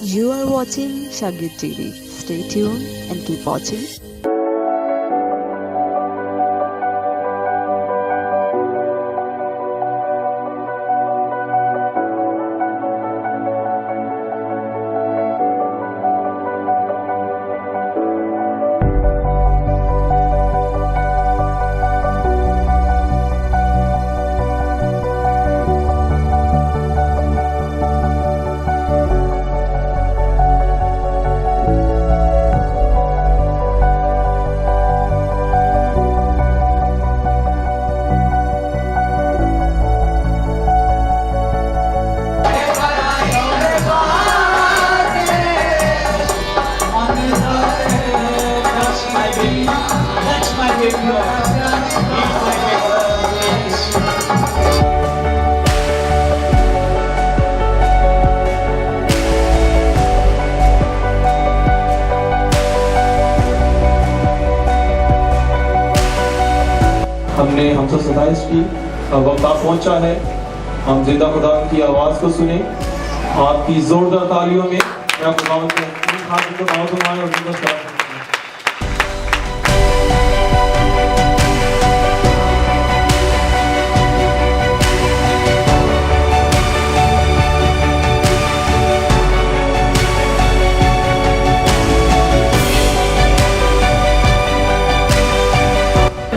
You are watching Shagir TV. Stay tuned and keep watching. That's my big love. He's my big love. Yes. हमने 127 की वक्त आ पहुंचा है। हम जिंदा खुदा की आवाज़ को सुने। आपकी जोरदार तालियों में मैं खुदावंद के हाथ को दाव दूंगा और जिंदा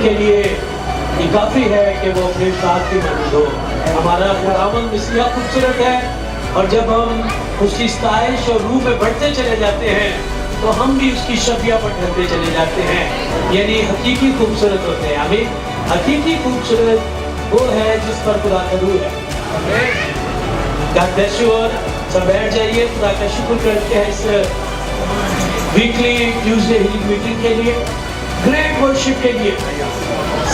के लिए ये काफी है कि वो अपने साथ की मदद हो। हमारा खुदावंद इसलिए खूबसूरत है, और जब हम उसकी स्टाइश और रूह में बढ़ते चले जाते हैं तो हम भी उसकी शबिया पर ढलते चले जाते हैं, यानी हकीकी खूबसूरत होते हैं। हमें हकीकी खूबसूरत वो है जिस पर खुदा का रूह है। God bless you all। सब बैठ जाइए, खुदा का शुक्र करते हैं इस वीकली ट्यूसडे हीलिंग मीटिंग के लिए, ग्रेट वर्शिप के लिए,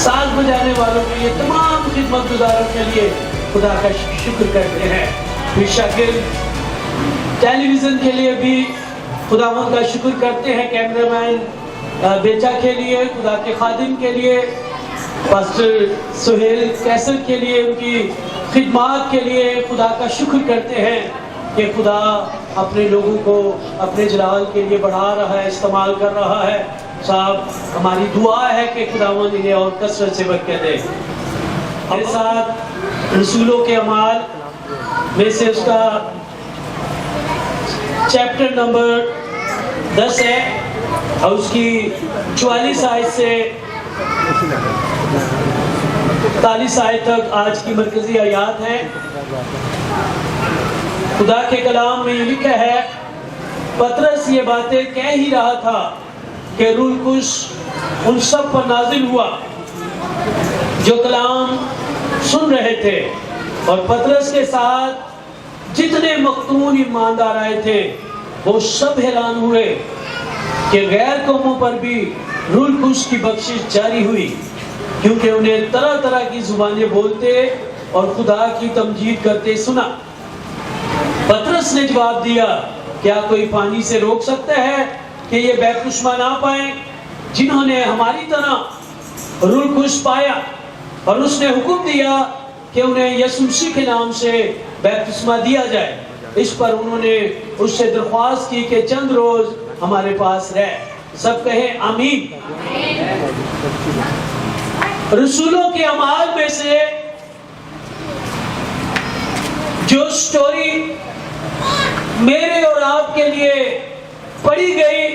साज बजाने वालों के लिए, तमाम खिदमत गुजारों के लिए खुदा का शुक्र करते हैं। फिर शागिर टेलीविज़न के लिए भी खुदावंद का शुक्र करते हैं, कैमरामैन बेचा के लिए, खुदा के खादिम के लिए, पास्टर सुहेल कैसर के लिए, उनकी खिदमत के लिए खुदा का शुक्र करते हैं कि खुदा अपने लोगों को अपने जलाल के लिए बढ़ा रहा है, इस्तेमाल कर रहा है। साहब, हमारी दुआ है कि खुदावंद इन्हें और कसरत से बरकत दे। हमारे साथ रसूलों के अमाल में से उसका चैप्टर नंबर 10 है और उसकी 44 आयत से 41 आयत तक आज की मरकजी आयात है। खुदा के कलाम में ये लिखा है, पतरस ये बातें कह ही रहा था कि रूह कुश उन सब पर नाजिल हुआ जो कलाम सुन रहे थे, और पतरस के साथ जितने मख्तून ईमानदार आए थे वो सब हैरान हुए कि गैर कौमों पर भी रूह कुश की बख्शिश जारी हुई, क्योंकि उन्हें तरह तरह की जुबानें बोलते और खुदा की तमजीद करते सुना। पतरस ने जवाब दिया, क्या कोई पानी से रोक सकता है कि ये बैप्तिस्मा ना पाए जिन्होंने हमारी तरह रूह कुश पाया? और उसने हुक्म दिया कि उन्हें यीशु मसीह के नाम से बैप्तिस्मा दिया जाए। इस पर उन्होंने उससे दरख्वास्त की कि चंद रोज हमारे पास रहे। सब कहें आमीन। रसूलों के अमाल में से जो स्टोरी मेरे और आपके लिए पढ़ी गई,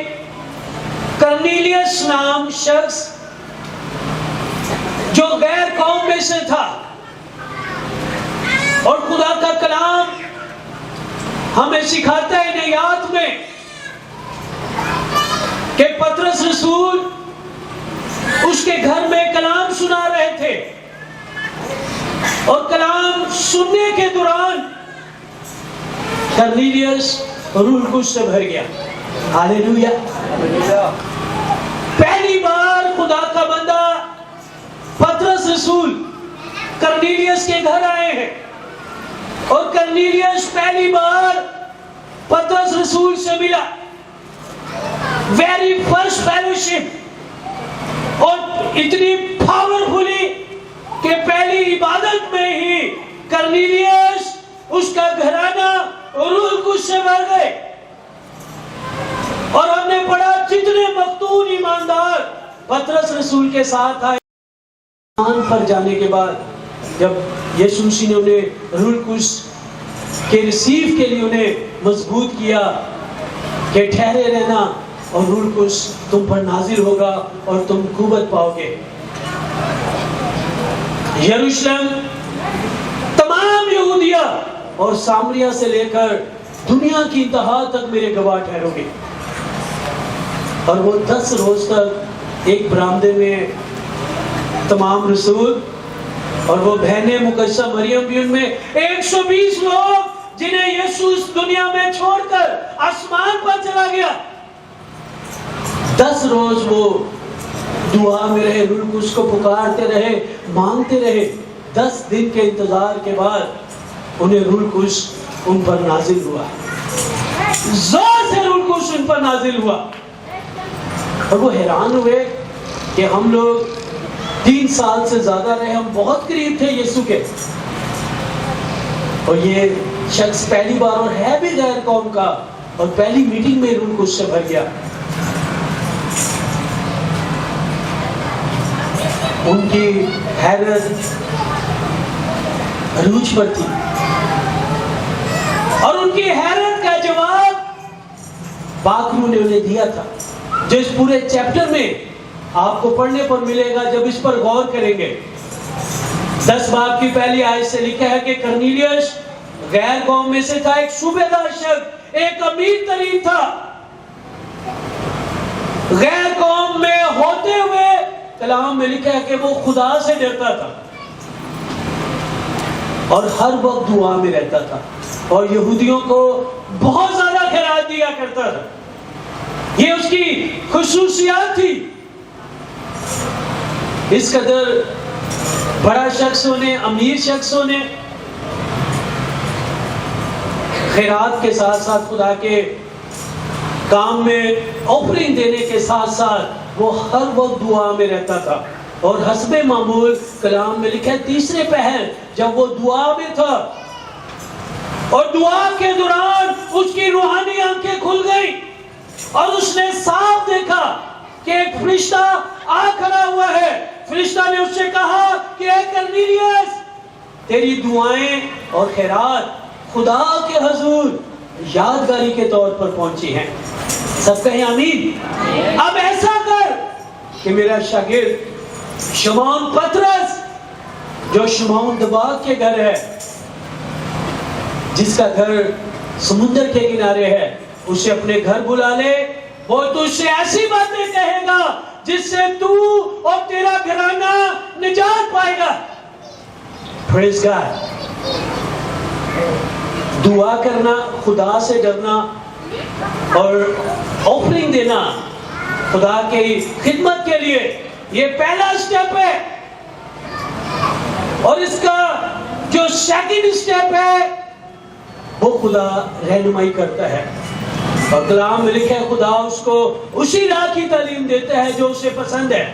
कर्नेलियस नाम शख्स जो गैर कौम में से था, और खुदा का कलाम हमें सिखाता है नयात में कि पतरस रसूल उसके घर में कलाम सुना रहे थे, और कलाम सुनने के दौरान कर्नेलियस रूह कुश से भर गया। हालेलुया। पहली बार खुदा का बंदा पतरस रसूल कर्नेलियस के घर आए हैं, और कर्नेलियस पहली बार पतरस रसूल से मिला। वेरी फर्स्ट फेलोशिप, और इतनी पावरफुली कि पहली इबादत में ही कर्नेलियस, उसका घराना और रूह कुश से भर गए। मखतून ईमानदार पतरस रसूल के साथ आए। ईमान पर जाने के बाद जब यीशु मसीह ने उन्हें रूह कुद्स के रिसीव के लिए उन्हें मजबूत किया कि ठहरे रहना और रूह कुद्स तुम पर नाजिल होगा और तुम कुव्वत पाओगे। यरूशलेम, तमाम यहूदिया और सामरिया से लेकर दुनिया की इंतहा तक मेरे गवाह ठहरोगे। और वो 10 रोज तक एक बरामदे में तमाम रसूल और वो बहनें मुकद्दसा मरियम भी उनमें 120 लोग जिन्हें यीशु इस दुनिया में छोड़कर आसमान पर चला गया, 10 रोज वो दुआ में रहे, रूह कुद्स को पुकारते रहे, मांगते रहे। 10 दिन के इंतजार के बाद उन्हें रूह कुद्स उन पर नाजिल हुआ, जोर से रूह कुद्स उन पर नाजिल हुआ। और वो हैरान हुए कि हम लोग 3 साल से ज्यादा रहे, हम बहुत करीब थे यीशु के, और ये शख्स पहली बार और है भी गैर कौम का, और पहली मीटिंग में रूह कुद्स से भर गया। उनकी हैरत अरूज पर थी और उनकी हैरत का जवाब बाकरू ने उन्हें दिया था, जो इस पूरे चैप्टर में आपको पढ़ने पर मिलेगा जब इस पर गौर करेंगे। 10 बाब की पहली आयत से लिखा है कि कर्नेलियस गैर कौम में से था, एक सूबेदार शख्स, एक अमीर तरीन था। गैर कौम में होते हुए कलाम में लिखा है कि वो खुदा से डरता था और हर वक्त दुआ में रहता था और यहूदियों को बहुत ज्यादा खैरात दिया करता था। ये उसकी खुसूसियात थी। इस कदर बड़ा शख्स होने, अमीर शख्स होने, खैरात के साथ साथ खुदा के काम में ऑफरिंग देने के साथ साथ वो हर वक्त दुआ में रहता था। और हस्बे मामूल कलाम में लिखा है 3रे पहर जब वो दुआ में था और दुआ के दौरान उसकी रूहानी आंखें खुल गई और उसने साफ देखा कि एक फरिश्ता आ खड़ा हुआ है। फरिश्ता ने उससे कहा कि ए कर्नेलियस, तेरी दुआएं और खैरात खुदा के हुजूर यादगारी के तौर पर पहुंची हैं। सब कहें आमीन। अब ऐसा कर कि मेरा शागिर्द शमौन पतरस, जो शमौन दबाग के घर है, जिसका घर समुद्र के किनारे है, उसे अपने घर बुला ले। वो तुझसे ऐसी बातें कहेगा जिससे तू और तेरा घराना निजात पाएगा। Praise God. दुआ करना, खुदा से डरना और ऑफरिंग देना खुदा की खिदमत के लिए, ये पहला स्टेप है। और इसका जो सेकंड स्टेप है वो खुदा रहनुमाई करता है। और कलाम में लिखा है खुदा उसको उसी राह की तालीम देता है जो उसे पसंद है।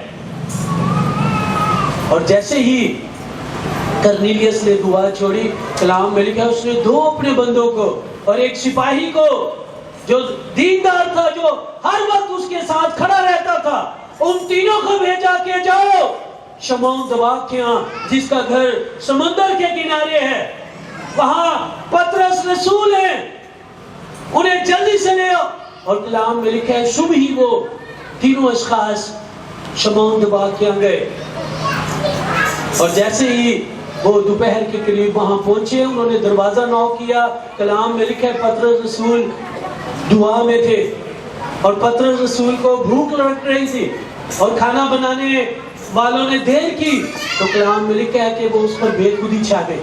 और जैसे ही कर्नेलियस ने दुआ छोड़ी, कलाम में लिखा है उसने 2 अपने बंदों को और एक सिपाही को जो दीनदार था, जो हर वक्त उसके साथ खड़ा रहता था, उन तीनों को भेजा कि जाओ शमौन दबाग के यहाँ, जिसका घर समुद्र के किनारे है, वहां पतरस रसूल है, उन्हें जल्दी से ले आओ। और कलाम में लिखा है सुबह ही वो तीनों अशखास शमौन दबाग के यहाँ गए। और जैसे ही वो दोपहर के करीब वहां पहुंचे, उन्होंने दरवाजा नॉक किया। कलाम में लिखा है पतरस रसूल दुआ में थे और पतरस रसूल को भूख लग रही थी और खाना बनाने वालों ने देर की, तो कलाम में लिखा है कि वो उस पर बेखुदी छा गई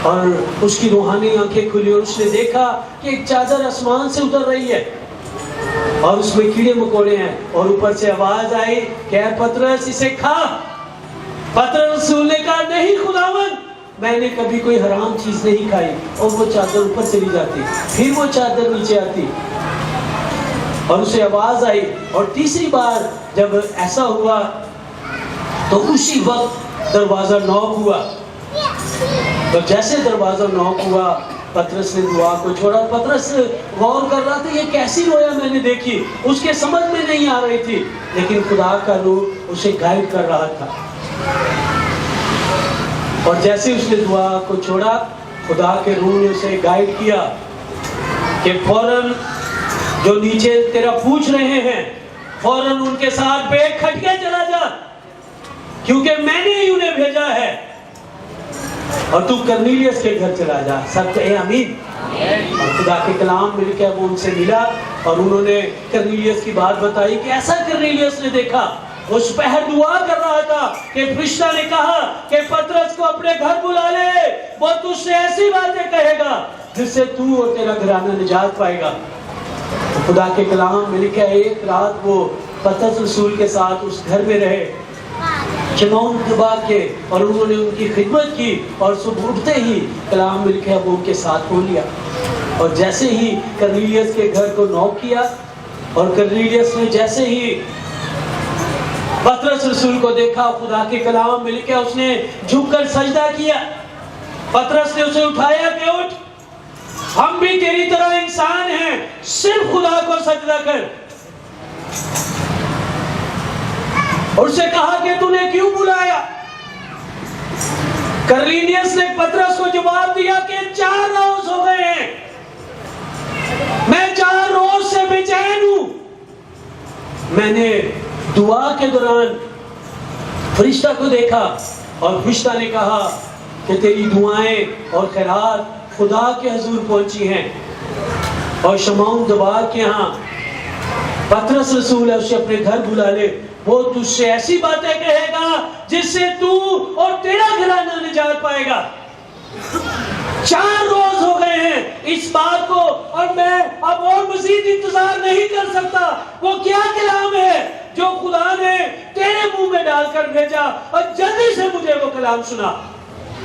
और उसकी रूहानी आंखें खुली और उसने देखा कि एक चादर आसमान से उतर रही है और उसमें कीड़े मकोड़े हैं। और ऊपर से आवाज आई कि पतरस इसे खा। पतरस रसूल ने कहा नहीं खुदावंद, मैंने कभी कोई हराम चीज नहीं खाई। और वो चादर ऊपर चली जाती, फिर वो चादर नीचे आती और उसे आवाज आई। और तीसरी बार जब ऐसा हुआ तो उसी वक्त दरवाजा नॉक हुआ। तो जैसे दरवाजा नॉक हुआ पतरस ने दुआ को छोड़ा। पतरस गौर कर रहा था ये कैसी रोया मैंने देखी, उसके समझ में नहीं आ रही थी, लेकिन खुदा का रूह उसे गाइड कर रहा था। और जैसे उसने दुआ को छोड़ा, खुदा के रूह ने उसे गाइड किया कि फौरन जो नीचे तेरा पूछ रहे हैं, फौरन उनके साथ बैग खट के चला जा, क्योंकि मैंने ही उन्हें भेजा है। और तू कर्नेलियस के घर चला जा। सब कहे आमीन। और खुदा के कलाम मिलकर वो उनसे मिला और उन्होंने कर्नेलियस की बात बताई कि ऐसा कर्नेलियस ने देखा, उस पहर दुआ कर रहा था कि फरिश्ता ने कहा कि पतरस को अपने घर बुला ले, वो तुझसे ऐसी बातें कहेगा जिससे तू और तेरा घराना निजात पाएगा। तो खुदा के कलाम मिलकर एक रात वो पतरस रसूल के साथ उस घर में रहे, शमौन दबा के, और उन्होंने उनकी खिदमत की। और सुबह उठते ही कलाम मिलकर वो उनके साथ हो लिया। और जैसे ही कर्नेलियस के घर को नॉक किया, और कर्नेलियस ने जैसे ही पतरस रसूल को देखा, खुदा के कलाम मिलकर उसने झुककर सजदा किया। पतरस ने उसे उठाया कि उठ, हम भी तेरी तरह इंसान हैं, सिर्फ खुदा को सजदा कर। और उससे कहा कि तूने क्यों बुलाया? कर्नेलियस ने पतरस को जवाब दिया कि 4 रोज हो गए हैं, मैं 4 रोज से बेचैन हूं। मैंने दुआ के दौरान फरिश्ता को देखा और फरिश्ता ने कहा कि तेरी दुआएं और खैरात खुदा के हुजूर पहुंची हैं। और शमौन दबा के यहाँ पतरस रसूल है, उसे अपने घर बुला ले, वो तुझसे ऐसी बातें कहेगा जिससे तू और तेरा घराना निजात पाएगा। 4 रोज हो गए हैं इस बात को, और मैं अब और मजीद इंतजार नहीं कर सकता। वो क्या कलाम है जो खुदा ने तेरे मुंह में डालकर भेजा, और जल्दी से मुझे वो कलाम सुना।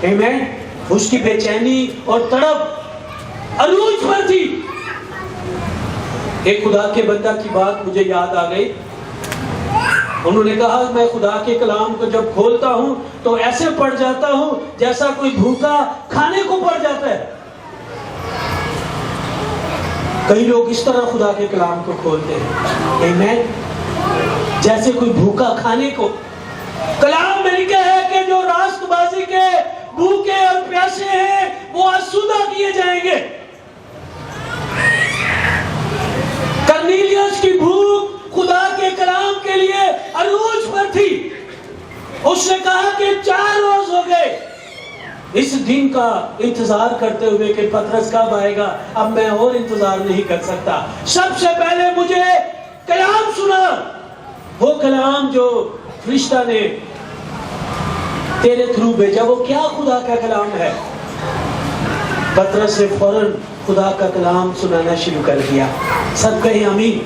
आमीन। उसकी बेचैनी और तड़प अरूज पर थी। एक खुदा के बंदा की बात मुझे याद आ गई। उन्होंने कहा मैं खुदा के कलाम को जब खोलता हूं तो ऐसे पढ़ जाता हूं जैसा कोई भूखा खाने को पढ़ जाता है। कई लोग इस तरह खुदा के कलाम को खोलते हैं, आमीन, जैसे कोई भूखा खाने को। कलाम में लिखा है कि जो रास्तबाजी के भूखे और प्यासे हैं वो आसूदा किए जाएंगे। कर्नेलियस की भूख खुदा के कलाम के लिए अरूज पर थी। उसने कहा कि 4 रोज हो गए इस दिन का इंतजार करते हुए कि पतरस कब आएगा, अब मैं और इंतजार नहीं कर सकता, सबसे पहले मुझे कलाम सुना। वो कलाम जो फरिश्ता ने तेरे थ्रू भेजा, वो क्या खुदा का कलाम है? पतरस ने फौरन खुदा का कलाम सुनाना शुरू कर दिया। सब कहे आमीन।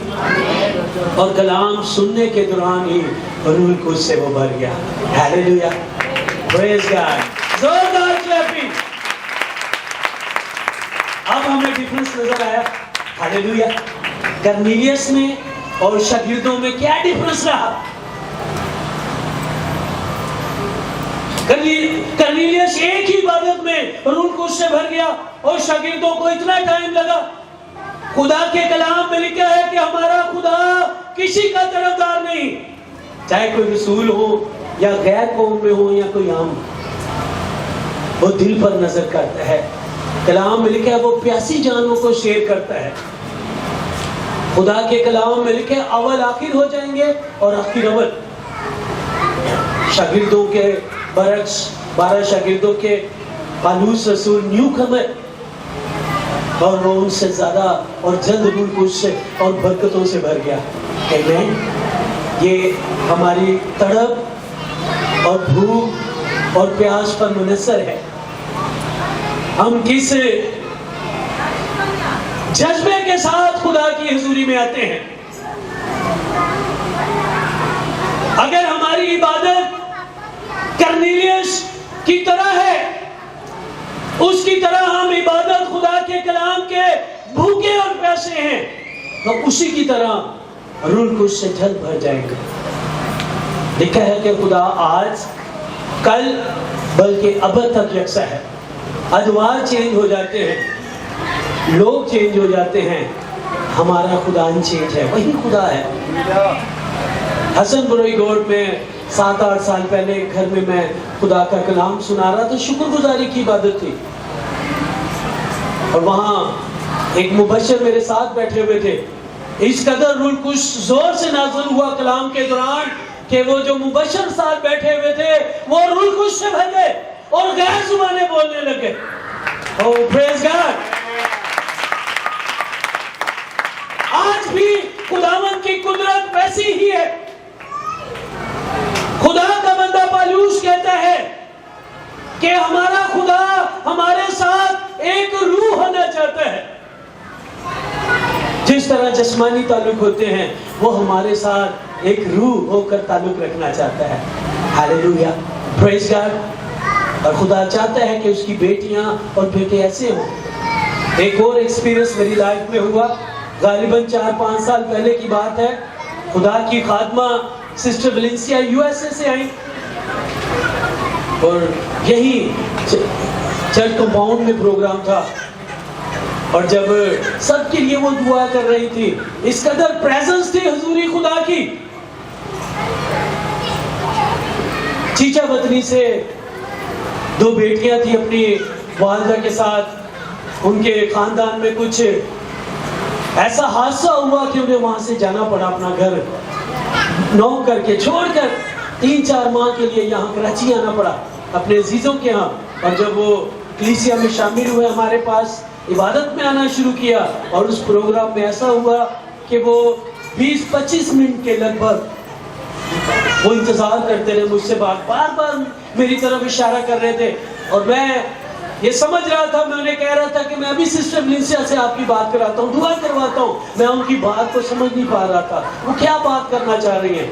और कलाम सुनने के दौरान ही रूह कुछ से वो भर गया। हालेलुया, प्रेज गॉड, जोरदार क्लैपिंग। अब हमें डिफरेंस नजर आया। हालेलुया। कर्नेलियस में और शागिर्दों में क्या डिफरेंस रहा? कर्नेलियस एक ही इबादत में रूह कुछ से भर गया, और शागिर्दों को इतना टाइम लगा। खुदा के कलाम में लिखा है कि हमारा खुदा किसी का तरफदार नहीं, चाहे कोई रसूल हो या गैर कौम में हो या कोई आम, वो दिल पर नजर करता है। कलाम में लिखा है वो प्यासी जानों को शेयर करता है। खुदा के कलाम में लिखे अव्वल आखिर हो जाएंगे और आखिर अव्वल। शागिर्दों के बरक्स 12 शागिर्दों के पालूस रसूल न्यू कमर, और वो उनसे ज्यादा और जल्द रूह कुछ से और बरकतों से भर गया। आमीन। ये हमारी तड़प और भूख और प्यास पर मुनस्सर है। हम किस जज्बे के साथ खुदा की हुजूरी में आते हैं। अगर हमारी इबादत कर्नेलियस की तरह है, उसकी तरह हम इबादत खुदा के कलाम के भूखे और प्यासे हैं, तो उसी की तरह रूह कुछ से जल्द भर जाएंगे। लिखा है कि खुदा आज कल बल्कि अब तक यकसा है। अदवार चेंज हो जाते हैं, लोग चेंज हो जाते हैं, हमारा खुदा चेंज है, वही खुदा है। हसन बरोई गोड में 7-8 साल पहले घर में मैं खुदा का कलाम सुना रहा था, शुक्रगुजारी की इबादत थी, और वहाँ एक मुबश्शिर मेरे साथ बैठे हुए थे। इस कदर रूह कुछ जोर से नाज़िल हुआ कलाम के दौरान कि वो जो मुबश्शिर साथ बैठे हुए थे वो रूह कुछ से भर गए और गैर ज़ुबानें बोलने लगे। ओह प्रेज़ गॉड। आज भी खुदावंद की कुदरत वैसी ही है। खुदा का बंदा पालूस कहता है कि हमारा खुदा हमारे साथ एक रूह होना चाहता है। जिस तरह जिस्मानी ताल्लुक होते हैं वो हमारे साथ एक रूह होकर ताल्लुक रखना चाहता है। Hallelujah, praise God. और खुदा चाहता है कि उसकी बेटियां और बेटे ऐसे हों। एक और एक्सपीरियंस मेरी लाइफ में हुआ, गालिबन 4-5 साल पहले की बात है। खुदा की खादमा सिस्टर वेलेंसिया यूएसए से आई और यही चर्च कंपाउंड में प्रोग्राम था, और जब सबके लिए वो दुआ कर रही थी, इस कदर प्रेजेंस थी हुजूरी खुदा की। चीचा वतनी से 2 बेटियां थी अपनी वालिदा के साथ। उनके खानदान में कुछ ऐसा हादसा हुआ कि उन्हें वहां से जाना पड़ा, अपना घर नौक करके छोड़कर 3-4 माह के लिए यहाँ कराची आना पड़ा अपने अजीजों के यहाँ। और जब वो कलीसिया में शामिल हुए, हमारे पास इबादत में आना शुरू किया, और उस प्रोग्राम में ऐसा हुआ कि वो 20-25 मिनट के लगभग वो इंतजार करते रहे मुझसे, बार बार मेरी तरफ इशारा कर रहे थे, और मैं ये समझ रहा था, मैं उन्हें कह रहा था कि मैं अभी सिस्टर वेलेंसिया से आपकी बात कराता हूँ, दुआ करवाता हूँ। मैं उनकी बात को समझ नहीं पा रहा था, वो क्या बात करना चाह रही है।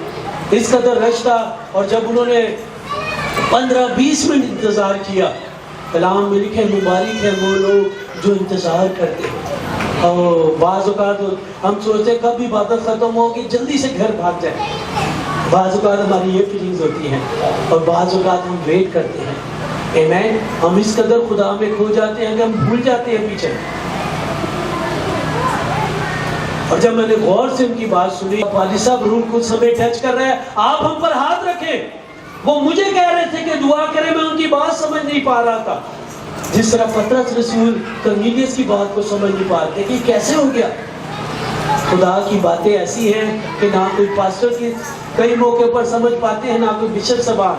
इस कदर रश था, और जब उन्होंने 15-20 मिनट इंतजार किया, कलाम में लिखे मुबारक है वो लोग जो इंतजार करते हैं। और बाज़ औक़ात हम सोचते कब इबादत खत्म होगी, जल्दी से घर भाग जाए। बाज़ औक़ात हमारी ये फीलिंग्स होती हैं, और बाज़ औक़ात हम वेट करते हैं। आमीन। हम इस कदर खुदा में खो जाते हैं कि हम भूल जाते हैं पीछे। और जब मैंने गौर से उनकी बात सुनी, वाली साहब रूह कुछ समय टच कर रहे हैं, आप हम पर हाथ रखें। वो मुझे कह रहे थे कि दुआ करें, मैं उनकी बात समझ नहीं पा रहा था। जिस तरह पतरस रसूल कर्नेलियस की बात को समझ नहीं पा रहे कि कैसे हो गया। खुदा की बातें ऐसी हैं कि ना कोई पास्टर की कई मौके पर समझ पाते हैं, ना कोई बिशप सबान।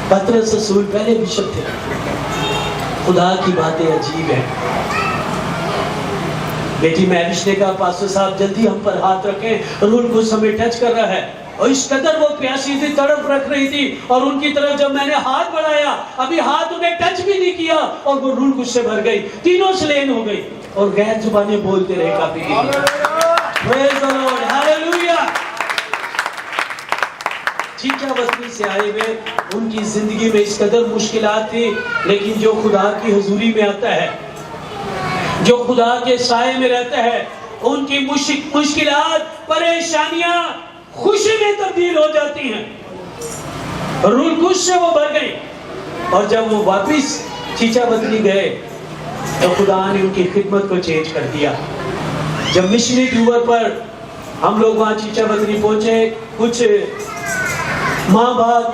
पतरस रसूल पहले बिशप थे। खुदा की बातें अजीब हैं। बेटी मैरिश ने कहा, पास्टर साहब जल्दी हम पर हाथ रखें, रूह कुछ समय टच कर रहा है। और इस कदर वो प्यासी थी, तड़प रख रही थी, और उनकी तरफ जब मैंने हाथ बढ़ाया, अभी हाथ उन्हें टच भी नहीं किया, और वो रूह कुछ से भर गई, तीनों स्लेन हो गई, और गैर जुबानें बोलते रहे काफी। Praise the Lord, hallelujah. चीचा बस्ती से आए हुए, उनकी जिंदगी में इस कदर मुश्किलात थी, लेकिन जो खुदा की हुजूरी में आता है, जो खुदा के साए में रहता है, उनकी मुश्किलात, परेशानियां खुशी में तब्दील हो जाती हैं। रूह कुछ से वो भर गई, और जब वो वापिस चीचा बदली गए तो खुदा ने उनकी खिदमत को चेंज कर दिया। जब मिशनरी टूर पर हम लोग वहाँ चीचा बदली पहुंचे, कुछ माह बाद,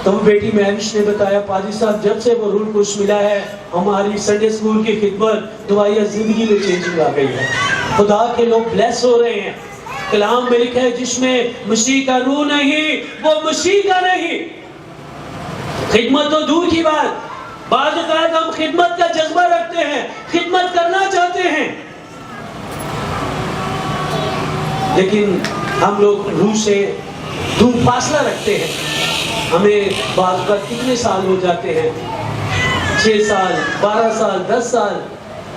तो बेटी मैरिश ने बताया, पादी साहब जब से वो रूह कुछ मिला है, हमारी संडे स्कूल की खिदमत, दुआया जिंदगी में चेंजिंग आ गई है। खुदा के लोग ब्लेस हो रहे हैं। कलाम में लिखा है, जिसमें मसीह का रूह नहीं वो मसीह का नहीं। खिदमत तो दूर की बात, बाज़ औक़ात हम खिदमत का जज्बा रखते हैं, खिदमत करना चाहते हैं, लेकिन हम लोग रूह से दूर फासला रखते हैं। हमें बाज़ औक़ात कितने साल हो जाते हैं, 6 साल, 12 साल, 10 साल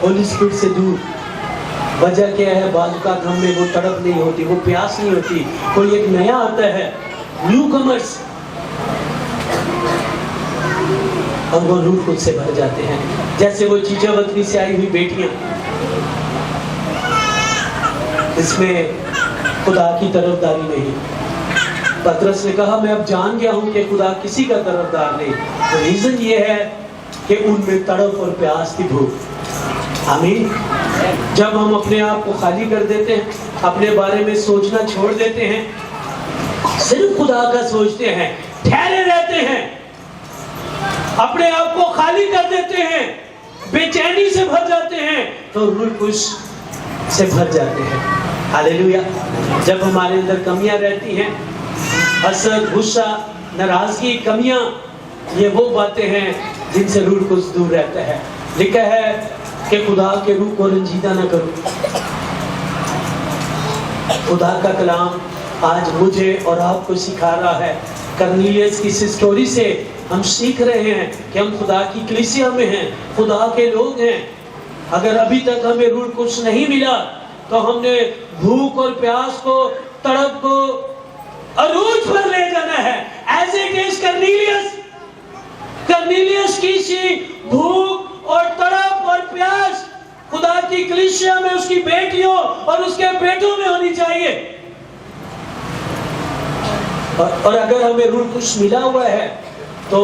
होली स्पिरिट से दूर। वजह क्या है? बाज़ औक़ात हमें वो तड़प नहीं होती, वो प्यास नहीं होती। कोई एक नया आता है, न्यू कमर्स, और वो रूह खुद से भर जाते हैं। जैसे वो चीचा बतनी से आई हुई बेटियां, इसमें खुदा की तरफदारी नहीं। पतरस ने कहा, मैं अब जान गया हूं कि खुदा किसी का तरफदार नहीं। तो रीजन ये है कि उनमें तड़प और प्यास की भूख। आमीन। जब हम अपने आप को खाली कर देते हैं, अपने बारे में सोचना छोड़ देते हैं, सिर्फ खुदा का सोचते हैं, ठहरे रहते हैं, अपने आप को खाली कर देते हैं, बेचैनी से भर जाते हैं, तो रूह कुश से भर जाते हैं। हालेलुया। जब हमारे अंदर कमियां रहती हैं, हसद, गुस्सा, नाराजगी, कमियां, ये वो बातें हैं जिनसे रूह कुश दूर रहता है। लिखा है कि खुदा के रूह को रंजीदा न करो। खुदा का कलाम आज मुझे और आपको सिखा रहा है। कर्नेलियस की इस स्टोरी से हम सीख रहे हैं कि हम खुदा की कलीसिया में हैं, खुदा के लोग हैं। अगर अभी तक हमें रूह कुछ नहीं मिला तो हमने भूख और प्यास को, तड़प को अरूज पर ले जाना है। एज इट इज कर्नेलियस की सी भूख और तड़प और प्यास खुदा की कलीसिया में उसकी बेटियों और उसके बेटों में होनी चाहिए। और अगर हमें रूह कुछ मिला हुआ है तो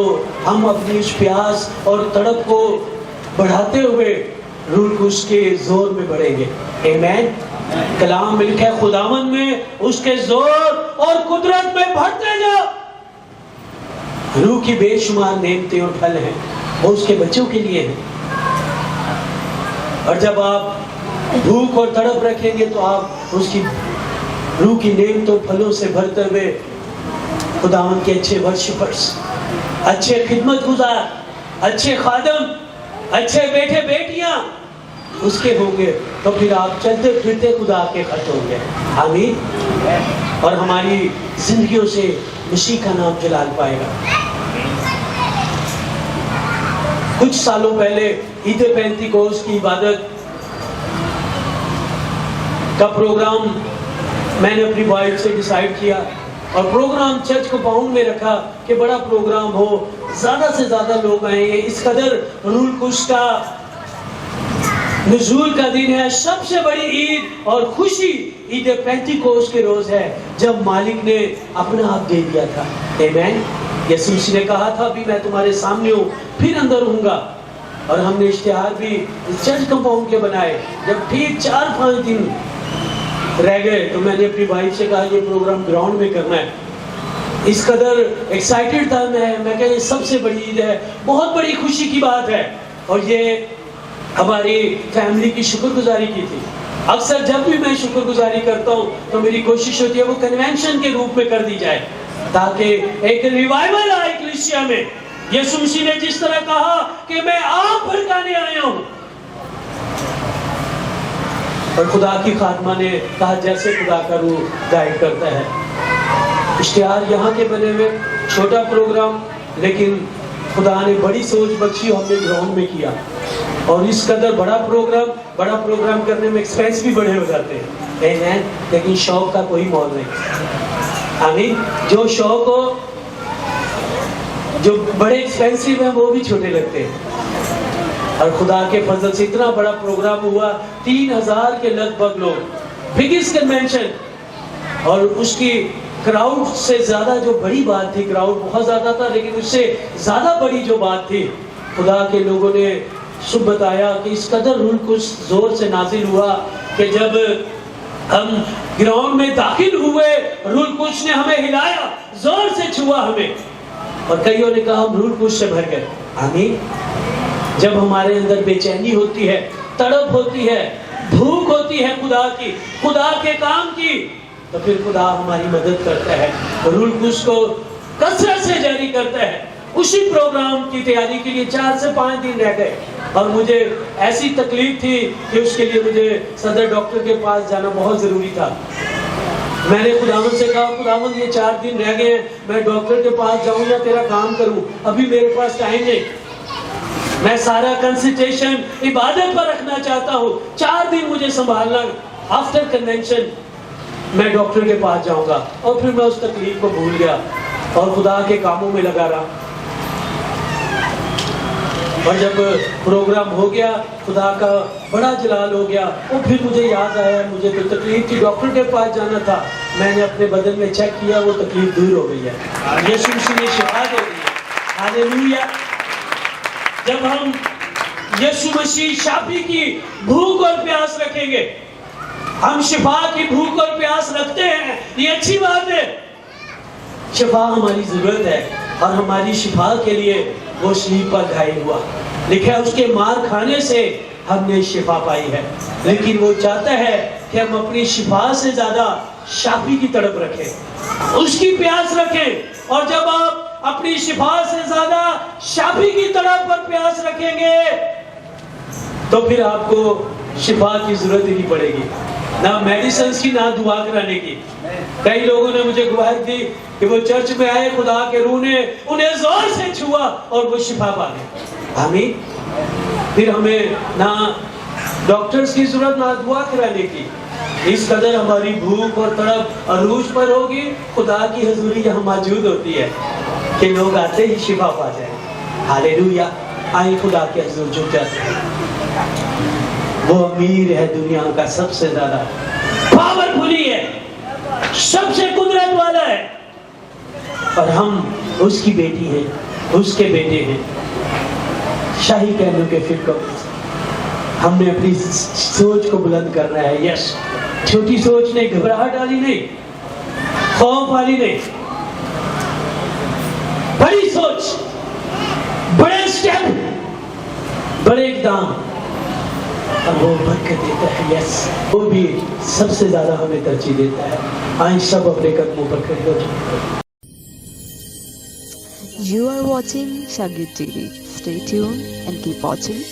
हम अपनी इस प्यास और तड़प को बढ़ाते हुए रूह कुछ के जोर में बढ़ेंगे। आमीन। कलाम में लिखा है, खुदावन में उसके जोर और कुदरत में बढ़ते जाओ। रूह की बेशुमार नेमतें और फल हैं, वो उसके बच्चों के लिए हैं। और जब आप भूख और तड़प रखेंगे तो आप उसकी रूह की नेमतों फलों से भरते हुए खुदावन के अच्छे वर्शिपर्स, अच्छे खिदमत गुजार, अच्छे खादम, अच्छे बेटे बेटियां उसके होंगे। तो फिर आप चलते फिरते खुदा के खत होंगे। आमीन। और हमारी जिंदगियों से मसीह का नाम जलाल पाएगा। कुछ सालों पहले ईद पेंतिकोस्त की इबादत का प्रोग्राम मैंने अपनी वाइफ से डिसाइड किया और प्रोग्राम चर्च को बाउंड में रखा कि बड़ा प्रोग्राम हो, ज्यादा से ज्यादा लोग आएंगे। इस कदर रूह कुश का नुज़ूल का दिन है, सबसे बड़ी ईद और खुशी ईद पेंतिकोस्त के रोज है जब मालिक ने अपना आप दे दिया था। आमीन। यीशु मसीह ने कहा था, अभी मैं तुम्हारे सामने हूँ, फिर अंदर हूँगा। और हमने इश्तिहार भी चर्च कंपाउंड के बनाए। जब ठीक 4-5 दिन रह गए तो मैंने अपनी वाइफ से कहा, ये प्रोग्राम ग्राउंड में करना है। इस कदर एक्साइटेड था मैं कहा ये सबसे बड़ी ईद है, बहुत बड़ी खुशी की बात है। और ये हमारी फैमिली की शुक्रगुजारी की थी। अक्सर जब भी मैं शुक्रगुजारी करता हूँ तो मेरी कोशिश होती है वो कन्वेंशन के रूप में कर दी जाए, ताकि एक रिवाइवल आए कलीसिया में। यीशु मसीह ने जिस तरह कहा कि मैं आग भड़काने आया हूँ, और खुदा की खात्मा ने कहा जैसे खुदा का रूह गाइड करता है। इश्तिहार यहाँ के बने हुए, छोटा प्रोग्राम, लेकिन खुदा ने बड़ी सोच बख्शी और हमने ग्राउंड में किया। और इस कदर बड़ा प्रोग्राम करने में एक्सपेंस भी बड़े हो जाते हैं, लेकिन शौक का कोई मोल नहीं। आमीन। जो शौक हो, जो बड़े एक्सपेंसिव है, वो भी छोटे लगते हैं। और खुदा के फजल से इतना बड़ा प्रोग्राम हुआ, 3000 के लगभग लोग, बिगेस्ट कन्वेंशन। और उसकी क्राउड से ज्यादा जो बड़ी बात थी, क्राउड बहुत ज्यादा था, लेकिन उससे ज्यादा बड़ी जो बात थी, खुदा के लोगों ने सुबह बताया कि इस कदर रूह कुछ जोर से नाजिल हुआ कि जब हम ग्राउंड में दाखिल हुए, रूह कुछ ने हमें हिलाया, जोर से छुआ हमें, और कईयों ने कहा हम रूह कुछ से भर गए। आमीन। जब हमारे अंदर बेचैनी होती है, तड़प होती है, भूख होती है खुदा की, खुदा के काम की, तो फिर खुदा हमारी मदद करता है, रूह कुछ को कसरत से जारी करता है। उसी प्रोग्राम की तैयारी के लिए 4 से 5 दिन रह गए और मुझे ऐसी तकलीफ थी कि उसके लिए मुझे सदर डॉक्टर के पास जाना बहुत जरूरी था। मैंने खुदावंद से कहा, खुदावंद ये 4 दिन रह गए हैं, मैं डॉक्टर के पास जाऊं या तेरा काम करूं, अभी मेरे पास टाइम नहीं। मैं सारा कंसंट्रेशन इबादत पर रखना चाहता हूं, 4 दिन मुझे संभालना। आफ्टर कन्वेंशन मैं डॉक्टर के पास जाऊंगा। और फिर मैं उस तकलीफ को भूल गया और खुदा के कामों में लगा रहा। और जब प्रोग्राम हो गया, खुदा का बड़ा जलाल हो गया, और फिर मुझे याद आया मुझे तो तकलीफ थी, डॉक्टर के पास जाना था। मैंने अपने बदन में चेक किया, वो तकलीफ दूर हो गई है। यीशु मसीह ने शिफा दे दी है। हालेलुया। जब हम यीशु मसीह शाफी की भूख और प्यास रखेंगे। हम शिफा की भूख और प्यास रखते हैं, ये अच्छी बात है। शिफा हमारी जरूरत है और हमारी शिफा के लिए वो शलीब पर घायल हुआ। लिखा है उसके मार खाने से हमने शिफा पाई है। लेकिन वो चाहता है कि हम अपनी शिफा से ज्यादा शाफी की तड़प रखें, उसकी प्यास रखें। और जब आप अपनी शिफा से ज्यादा शाफी की तड़प पर प्यास रखेंगे तो फिर आपको शिफा की जरूरत ही नहीं पड़ेगी, ना मेडिसिन की, ना दुआ कराने की। कई लोगों ने मुझे गवाही दी कि वो चर्च में आए, खुदा के रूह ने उन्हें जोर से छुआ और वो शिफा पा गए। आमीन। फिर हमें ना डॉक्टर्स की जरूरत, ना दुआ कराने की। इस कदर हमारी भूख और तड़प अरूज पर होगी, खुदा की हजूरी यहाँ मौजूद होती है कि लोग आते ही शिफा पा जाए। हालेलुया। आए खुदा के हजूर झुक जाते हैं। वो अमीर है, दुनिया का सबसे ज्यादा पावरफुली है, सबसे कुदरत वाला है, और हम उसकी बेटी हैं, उसके बेटे हैं। शाही कहने के फिर कब हमने अपनी सोच को बुलंद करना है। यस, छोटी सोच नहीं, घबराहट वाली नहीं, खौफ वाली नहीं, बड़ी सोच, बड़े स्टेप, बड़े इकदाम, और वो बरकत देता है। यस, वो भी सबसे ज्यादा हमें तरजीह देता है। आए सब अपने कदमों पर खड़े हो जाए। You are watching Shagit TV. Stay tuned and keep watching